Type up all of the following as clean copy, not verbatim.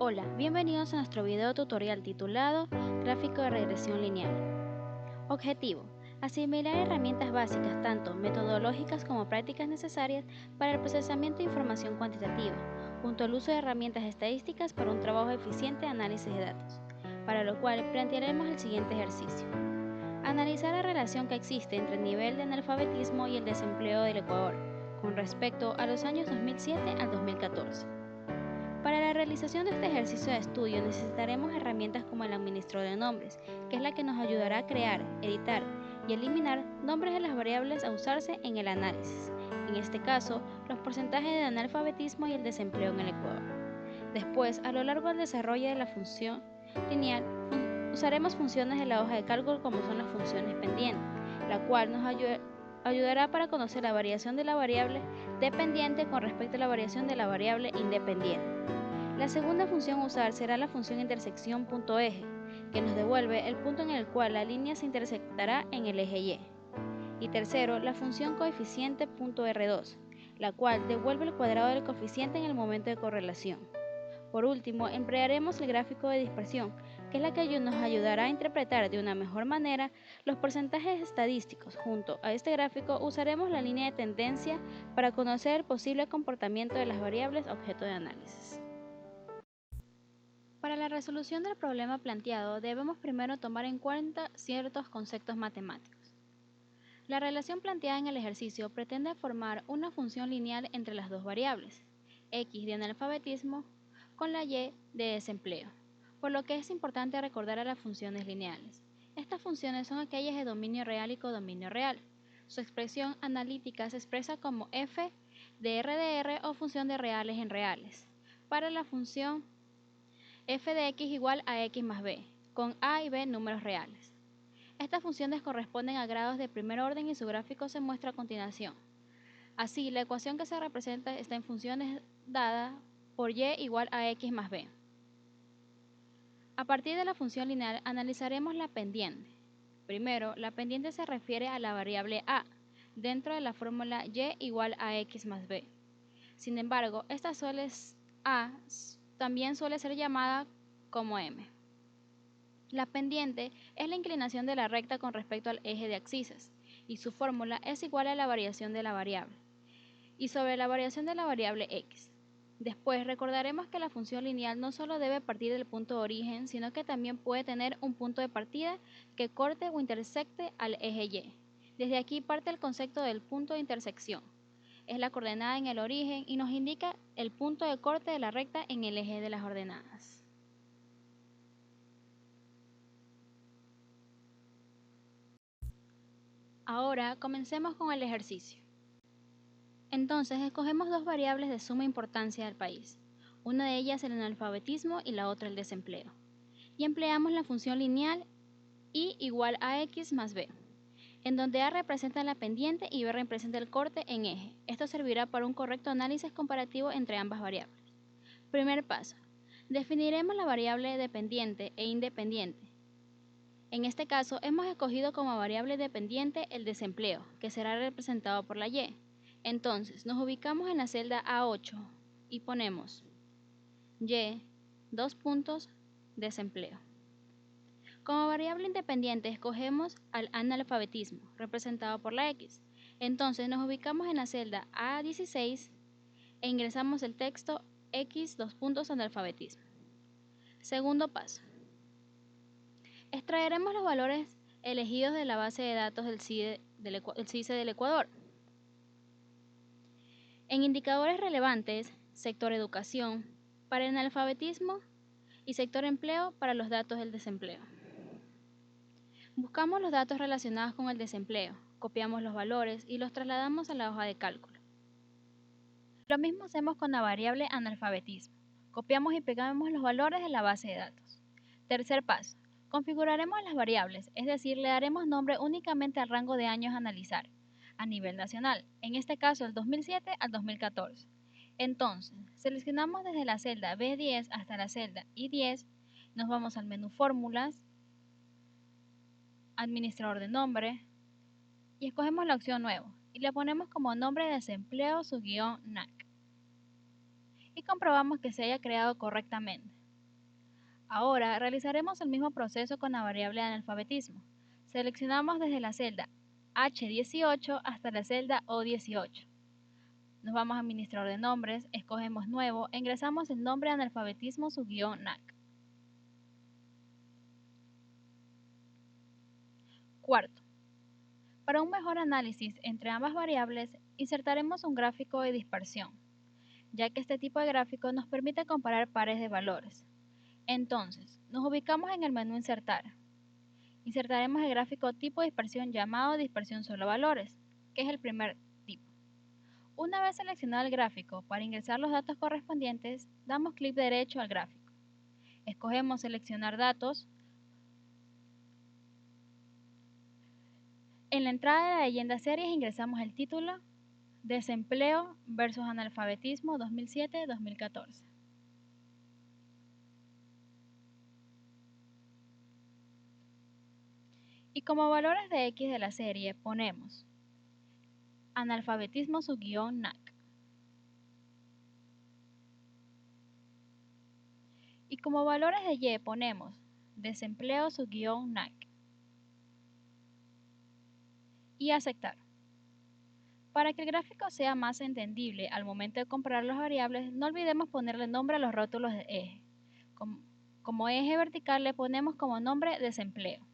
Hola, bienvenidos a nuestro video tutorial titulado Gráfico de regresión lineal. Objetivo: asimilar herramientas básicas tanto metodológicas como prácticas necesarias para el procesamiento de información cuantitativa, junto al uso de herramientas estadísticas para un trabajo eficiente de análisis de datos, para lo cual plantearemos el siguiente ejercicio. Analizar la relación que existe entre el nivel de analfabetismo y el desempleo del Ecuador, con respecto a los años 2007 al 2014. Para la realización de este ejercicio de estudio necesitaremos herramientas como el administrador de nombres, que es la que nos ayudará a crear, editar y eliminar nombres de las variables a usarse en el análisis, en este caso, los porcentajes de analfabetismo y el desempleo en el Ecuador. Después, a lo largo del desarrollo de la función lineal, usaremos funciones de la hoja de cálculo como son las funciones pendientes, la cual nos ayudará para conocer la variación de la variable dependiente con respecto a la variación de la variable independiente. La segunda función a usar será la función intersección punto eje, que nos devuelve el punto en el cual la línea se intersectará en el eje Y. Y tercero, la función coeficiente punto R2, la cual devuelve el cuadrado del coeficiente en el momento de correlación. Por último, emplearemos el gráfico de dispersión, que es la que nos ayudará a interpretar de una mejor manera los porcentajes estadísticos. Junto a este gráfico usaremos la línea de tendencia para conocer el posible comportamiento de las variables objeto de análisis. Para la resolución del problema planteado, debemos primero tomar en cuenta ciertos conceptos matemáticos. La relación planteada en el ejercicio pretende formar una función lineal entre las dos variables, x de analfabetismo con la y de desempleo, por lo que es importante recordar a las funciones lineales. Estas funciones son aquellas de dominio real y codominio real. Su expresión analítica se expresa como f de r o función de reales en reales. Para la función f de x igual a x más b, con a y b números reales. Estas funciones corresponden a grados de primer orden y su gráfico se muestra a continuación. Así, la ecuación que se representa está en funciones dada por y igual a x más b. A partir de la función lineal analizaremos la pendiente. Primero, la pendiente se refiere a la variable a, dentro de la fórmula y igual a x más b. Sin embargo, esta a también suele ser llamada como m. La pendiente es la inclinación de la recta con respecto al eje de abscisas, y su fórmula es igual a la variación de la variable, y sobre la variación de la variable x. Después recordaremos que la función lineal no solo debe partir del punto de origen, sino que también puede tener un punto de partida que corte o intersecte al eje y. Desde aquí parte el concepto del punto de intersección. Es la coordenada en el origen y nos indica el punto de corte de la recta en el eje de las ordenadas. Ahora comencemos con el ejercicio. Entonces escogemos dos variables de suma importancia del país, una de ellas el analfabetismo y la otra el desempleo, y empleamos la función lineal y igual a x más b, en donde a representa la pendiente y b representa el corte en eje. Esto servirá para un correcto análisis comparativo entre ambas variables. Primer paso, definiremos la variable dependiente e independiente. En este caso hemos escogido como variable dependiente el desempleo, que será representado por la y. Entonces nos ubicamos en la celda A8 y ponemos y, desempleo. Como variable independiente escogemos al analfabetismo, representado por la x. Entonces nos ubicamos en la celda A16 e ingresamos el texto x, analfabetismo. Segundo paso. Extraeremos los valores elegidos de la base de datos del CICE del Ecuador. En indicadores relevantes, sector educación, para el analfabetismo y sector empleo para los datos del desempleo. Buscamos los datos relacionados con el desempleo, copiamos los valores y los trasladamos a la hoja de cálculo. Lo mismo hacemos con la variable analfabetismo. Copiamos y pegamos los valores de la base de datos. Tercer paso. Configuraremos las variables, es decir, le daremos nombre únicamente al rango de años a analizar, a nivel nacional, en este caso el 2007 al 2014. Entonces, seleccionamos desde la celda B10 hasta la celda I10, nos vamos al menú Fórmulas, Administrador de nombre, y escogemos la opción Nuevo, y le ponemos como nombre desempleo _NAC. Y comprobamos que se haya creado correctamente. Ahora realizaremos el mismo proceso con la variable de analfabetismo. Seleccionamos desde la celda H18 hasta la celda O18. Nos vamos a administrador de nombres, escogemos nuevo e ingresamos el nombre de analfabetismo su guión NAC. Cuarto, para un mejor análisis entre ambas variables, insertaremos un gráfico de dispersión, ya que este tipo de gráfico nos permite comparar pares de valores. Entonces, nos ubicamos en el menú Insertar. Insertaremos el gráfico tipo de dispersión llamado dispersión solo valores, que es el primer tipo. Una vez seleccionado el gráfico, para ingresar los datos correspondientes, damos clic derecho al gráfico. Escogemos seleccionar datos. En la entrada de la leyenda series ingresamos el título Desempleo versus analfabetismo 2007-2014. Y como valores de X de la serie ponemos analfabetismo su guión NAC. Y como valores de Y ponemos desempleo su guión NAC. Y aceptar. Para que el gráfico sea más entendible al momento de comparar las variables, no olvidemos ponerle nombre a los rótulos de eje. Como eje vertical le ponemos como nombre desempleo.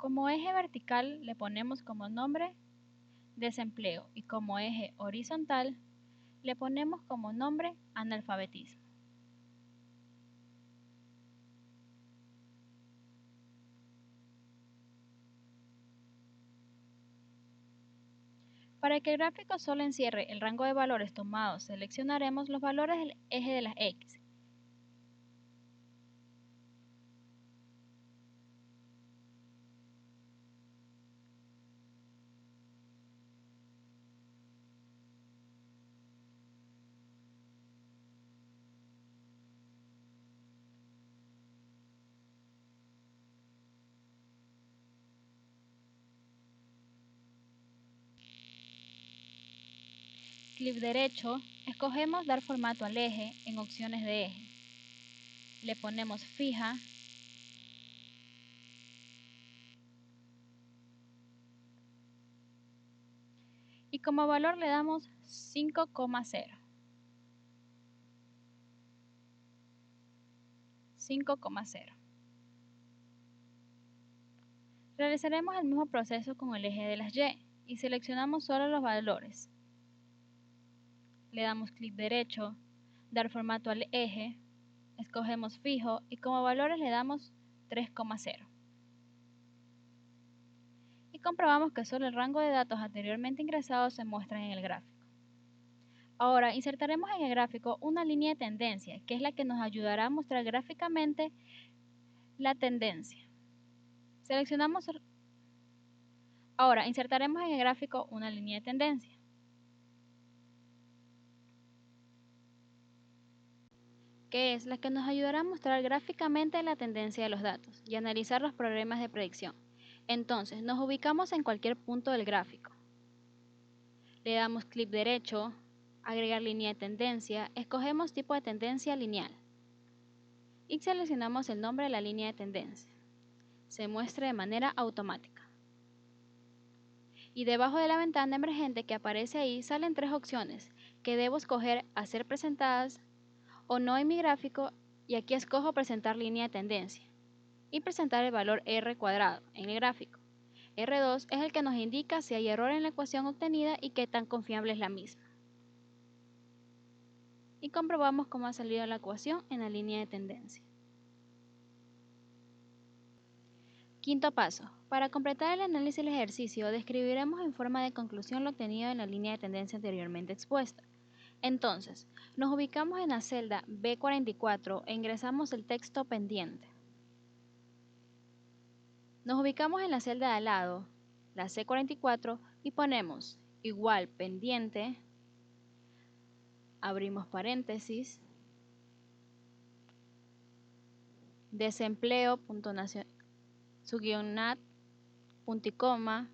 Como eje vertical le ponemos como nombre desempleo y como eje horizontal le ponemos como nombre analfabetismo. Para que el gráfico solo encierre el rango de valores tomados, seleccionaremos los valores del eje de las X. Clic derecho, escogemos dar formato al eje en opciones de eje. Le ponemos fija. Y como valor le damos 5,0. 5,0. Realizaremos el mismo proceso con el eje de las Y y seleccionamos solo los valores. Le damos clic derecho, dar formato al eje, escogemos fijo y como valores le damos 3,0. Y comprobamos que solo el rango de datos anteriormente ingresados se muestran en el gráfico. Ahora insertaremos en el gráfico una línea de tendencia, que es la que nos ayudará a mostrar gráficamente la tendencia. Ahora insertaremos en el gráfico una línea de tendencia, que es la que nos ayudará a mostrar gráficamente la tendencia de los datos y analizar los problemas de predicción. Entonces, nos ubicamos en cualquier punto del gráfico. Le damos clic derecho, agregar línea de tendencia, escogemos tipo de tendencia lineal y seleccionamos el nombre de la línea de tendencia. Se muestra de manera automática. Y debajo de la ventana emergente que aparece ahí salen tres opciones que debo escoger a ser presentadas o no en mi gráfico, y aquí escojo presentar línea de tendencia y presentar el valor R cuadrado en el gráfico. R2 es el que nos indica si hay error en la ecuación obtenida y qué tan confiable es la misma. Y comprobamos cómo ha salido la ecuación en la línea de tendencia. Quinto paso. Para completar el análisis del ejercicio, describiremos en forma de conclusión lo obtenido en la línea de tendencia anteriormente expuesta. Entonces, nos ubicamos en la celda B44 e ingresamos el texto pendiente. Nos ubicamos en la celda de al lado, la C44, y ponemos igual pendiente, abrimos paréntesis, desempleo, subguión nat, punto y coma,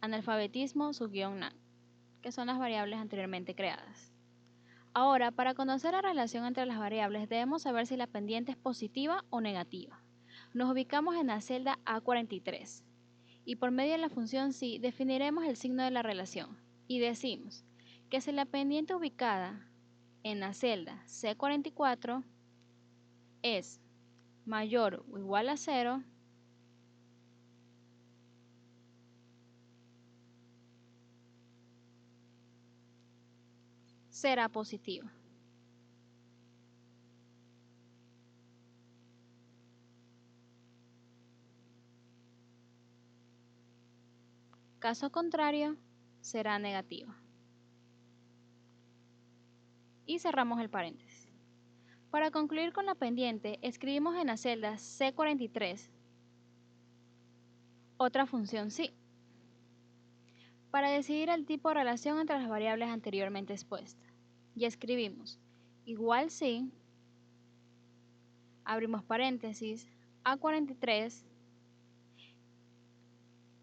analfabetismo, subguión nat, que son las variables anteriormente creadas. Ahora, para conocer la relación entre las variables, debemos saber si la pendiente es positiva o negativa. Nos ubicamos en la celda A43 y por medio de la función si definiremos el signo de la relación y decimos que si la pendiente ubicada en la celda C44 es mayor o igual a 0, será positiva. Caso contrario, será negativa. Y cerramos el paréntesis. Para concluir con la pendiente, escribimos en la celda C43 otra función si, para decidir el tipo de relación entre las variables anteriormente expuestas. Y escribimos igual si, abrimos paréntesis, A43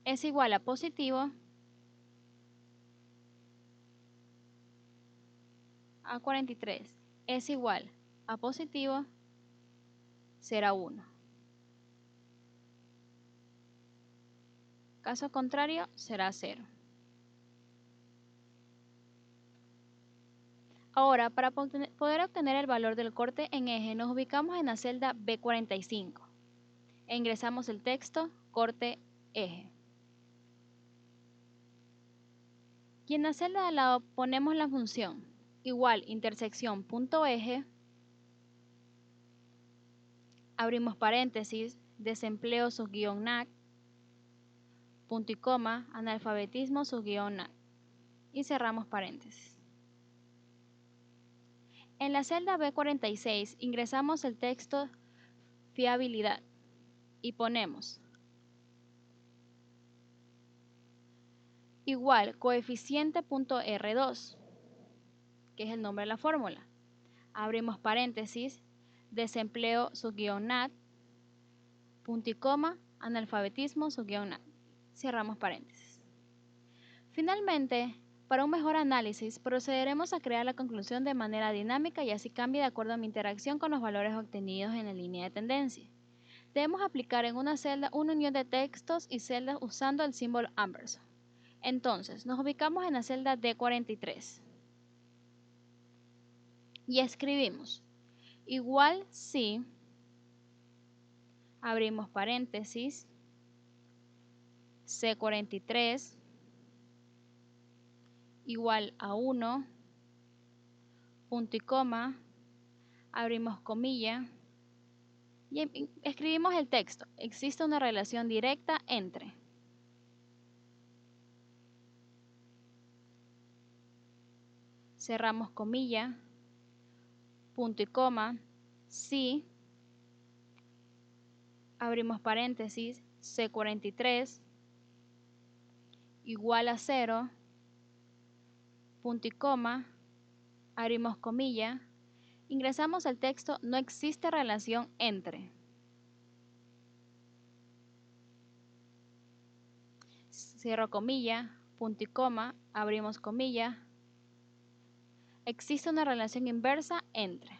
es igual a positivo, A43 es igual a positivo, será 1. Caso contrario, será 0. Ahora, para poder obtener el valor del corte en eje, nos ubicamos en la celda B45 e ingresamos el texto corte eje. Y en la celda de al lado ponemos la función igual intersección punto eje, abrimos paréntesis, desempleo subguión nat, punto y coma, analfabetismo subguión nat, y cerramos paréntesis. En la celda B46 ingresamos el texto fiabilidad y ponemos igual coeficiente.R2, que es el nombre de la fórmula. Abrimos paréntesis, desempleo subguión nat, punto y coma, analfabetismo subguión nat. Cerramos paréntesis. Finalmente, para un mejor análisis, procederemos a crear la conclusión de manera dinámica y así cambie de acuerdo a mi interacción con los valores obtenidos en la línea de tendencia. Debemos aplicar en una celda una unión de textos y celdas usando el símbolo ampersand. Entonces, nos ubicamos en la celda D43 y escribimos igual si, abrimos paréntesis, C43 igual a 1, punto y coma, abrimos comilla y escribimos el texto. Existe una relación directa entre cerramos comilla, punto y coma, si, abrimos paréntesis, C43 igual a 0, punto y coma, abrimos comilla, ingresamos el texto, no existe relación entre. Cierro comilla, punto y coma, abrimos comilla. Existe una relación inversa entre.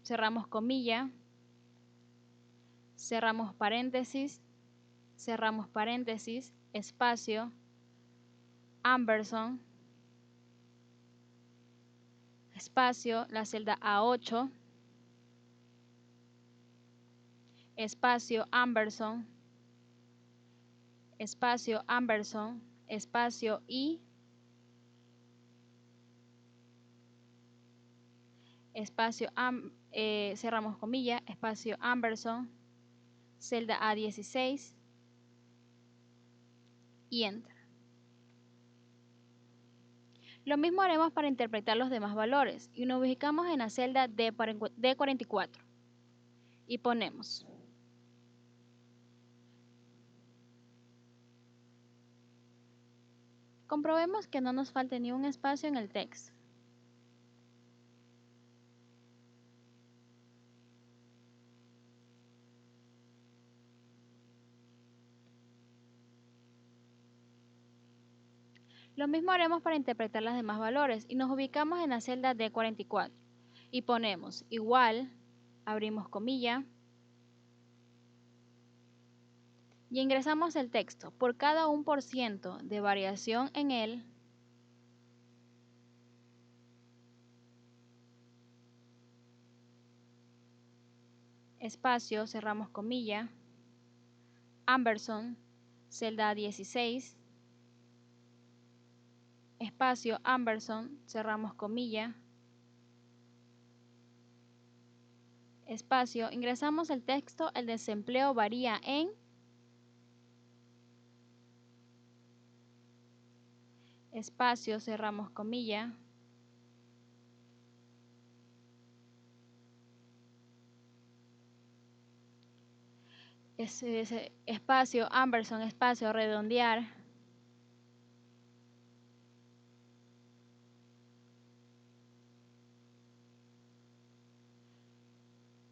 Cerramos comilla, cerramos paréntesis, espacio, ampersand, espacio, la celda A8, espacio, ampersand, espacio y, espacio, cerramos comilla, espacio, ampersand, celda A16 y enter. Lo mismo haremos para interpretar los demás valores y nos ubicamos en la celda D44 y ponemos comprobemos que no nos falte ni un espacio en el texto. Lo mismo haremos para interpretar los demás valores y nos ubicamos en la celda D44 y ponemos igual, abrimos comilla, y ingresamos el texto. Por cada 1% de variación en él, espacio, cerramos comilla, Amberson, celda 16, espacio, Amberson, cerramos comilla, espacio, ingresamos el texto, el desempleo varía en, espacio, cerramos comilla, espacio, Amberson, espacio, redondear,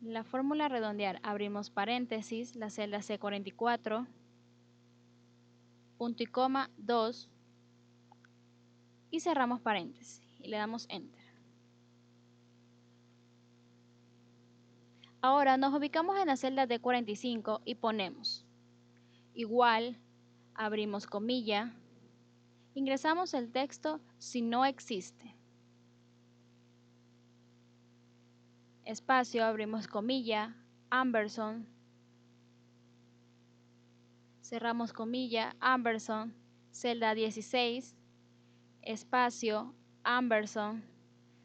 la fórmula redondear, abrimos paréntesis, la celda C44, punto y coma, 2, y cerramos paréntesis, y le damos Enter. Ahora nos ubicamos en la celda D45 y ponemos igual, abrimos comilla, ingresamos el texto si no existe, espacio, abrimos comilla, Amberson, cerramos comilla, Amberson, celda 16, espacio, Amberson,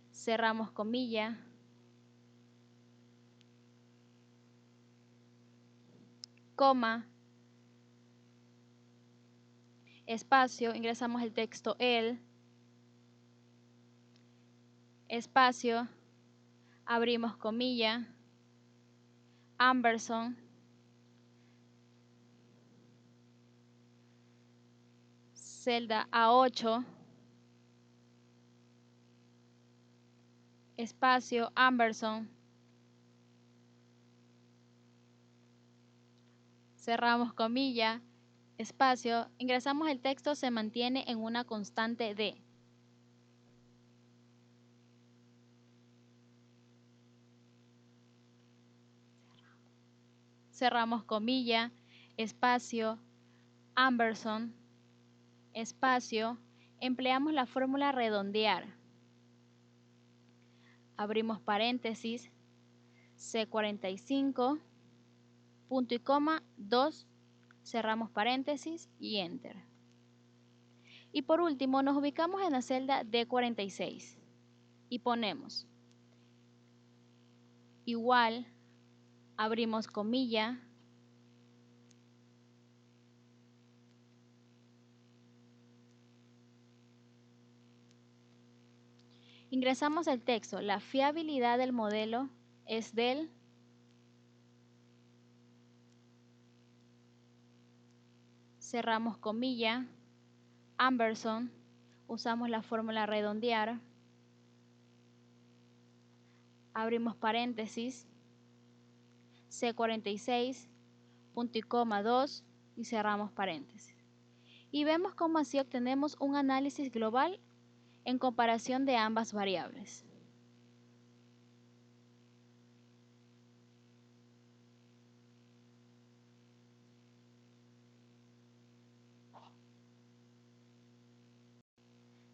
cerramos comilla, coma, espacio, ingresamos el texto él, espacio, abrimos comilla, Amberson, celda A8, espacio, Amberson, cerramos comilla, espacio, ingresamos el texto se mantiene en una constante D. Cerramos comilla, espacio, Amberson, espacio, empleamos la fórmula redondear. Abrimos paréntesis, C45, punto y coma, 2, cerramos paréntesis y Enter. Y por último nos ubicamos en la celda D46 y ponemos igual, abrimos comilla, ingresamos el texto, la fiabilidad del modelo es del, cerramos comilla, Amberson, usamos la fórmula redondear, abrimos paréntesis, C46, punto y coma 2 y cerramos paréntesis. Y vemos cómo así obtenemos un análisis global en comparación de ambas variables.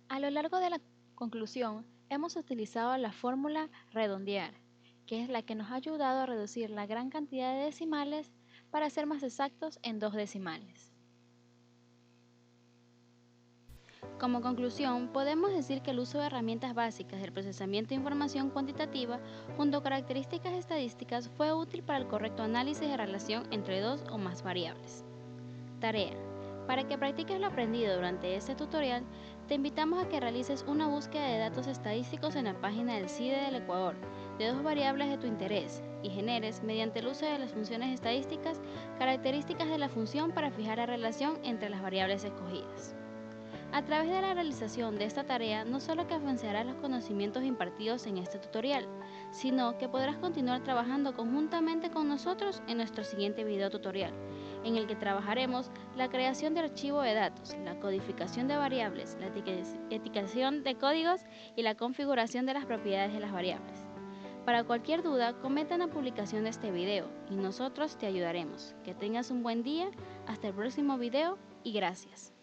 A lo largo de la conclusión, hemos utilizado la fórmula redondear, que es la que nos ha ayudado a reducir la gran cantidad de decimales para ser más exactos en 2 decimales. Como conclusión, podemos decir que el uso de herramientas básicas del procesamiento de información cuantitativa junto a características estadísticas fue útil para el correcto análisis de relación entre 2 o más variables. Tarea. Para que practiques lo aprendido durante este tutorial, te invitamos a que realices una búsqueda de datos estadísticos en la página del CIDE del Ecuador de 2 variables de tu interés y generes, mediante el uso de las funciones estadísticas, características de la función para fijar la relación entre las variables escogidas. A través de la realización de esta tarea, no solo que avanzarás los conocimientos impartidos en este tutorial, sino que podrás continuar trabajando conjuntamente con nosotros en nuestro siguiente video tutorial, en el que trabajaremos la creación de archivo de datos, la codificación de variables, la etiquetación de códigos y la configuración de las propiedades de las variables. Para cualquier duda, comenta en la publicación de este video y nosotros te ayudaremos. Que tengas un buen día, hasta el próximo video y gracias.